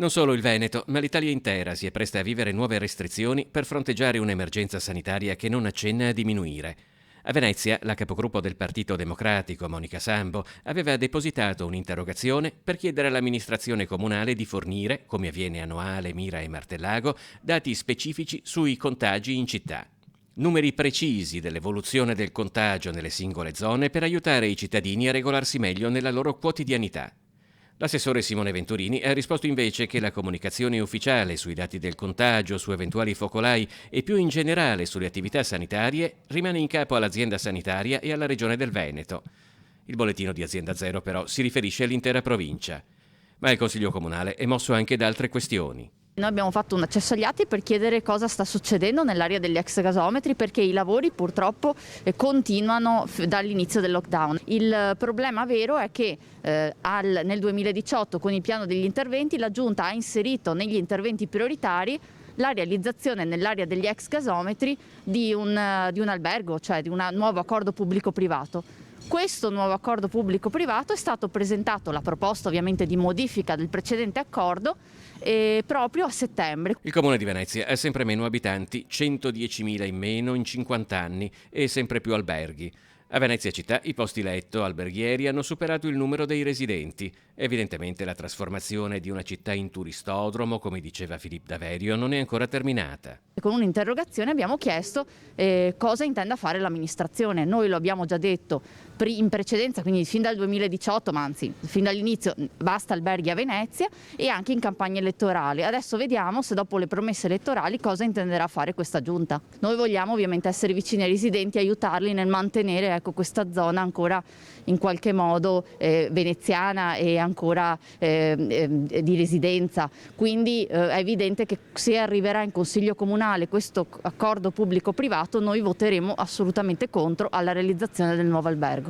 Non solo il Veneto, ma l'Italia intera si è presta a vivere nuove restrizioni per fronteggiare un'emergenza sanitaria che non accenna a diminuire. A Venezia, la capogruppo del Partito Democratico, Monica Sambo, aveva depositato un'interrogazione per chiedere all'amministrazione comunale di fornire, come avviene a Noale, Mira e Martellago, dati specifici sui contagi in città. Numeri precisi dell'evoluzione del contagio nelle singole zone per aiutare i cittadini a regolarsi meglio nella loro quotidianità. L'assessore Simone Venturini ha risposto invece che la comunicazione ufficiale sui dati del contagio, su eventuali focolai e più in generale sulle attività sanitarie rimane in capo all'azienda sanitaria e alla Regione del Veneto. Il bollettino di Azienda Zero però si riferisce all'intera provincia. Ma il Consiglio Comunale è mosso anche da altre questioni. Noi abbiamo fatto un accesso agli atti per chiedere cosa sta succedendo nell'area degli ex gasometri, perché i lavori purtroppo continuano dall'inizio del lockdown. Il problema vero è che nel 2018 con il piano degli interventi la Giunta ha inserito negli interventi prioritari la realizzazione nell'area degli ex gasometri di un albergo, cioè di un nuovo accordo pubblico-privato. Questo nuovo accordo pubblico-privato è stato presentato, la proposta ovviamente di modifica del precedente accordo, proprio a settembre. Il Comune di Venezia ha sempre meno abitanti, 110.000 in meno in 50 anni e sempre più alberghi. A Venezia città i posti letto alberghieri hanno superato il numero dei residenti. Evidentemente la trasformazione di una città in turistodromo, come diceva Filippo Daverio, non è ancora terminata. Con un'interrogazione abbiamo chiesto cosa intenda fare l'amministrazione. Noi lo abbiamo già detto in precedenza, quindi fin dal 2018, ma anzi fin dall'inizio, basta alberghi a Venezia, e anche in campagna elettorale. Adesso vediamo se dopo le promesse elettorali cosa intenderà fare questa giunta. Noi vogliamo ovviamente essere vicini ai residenti, aiutarli nel mantenere questa zona ancora in qualche modo veneziana e ancora di residenza. Quindi è evidente che se arriverà in Consiglio Comunale questo accordo pubblico-privato, noi voteremo assolutamente contro alla realizzazione del nuovo albergo.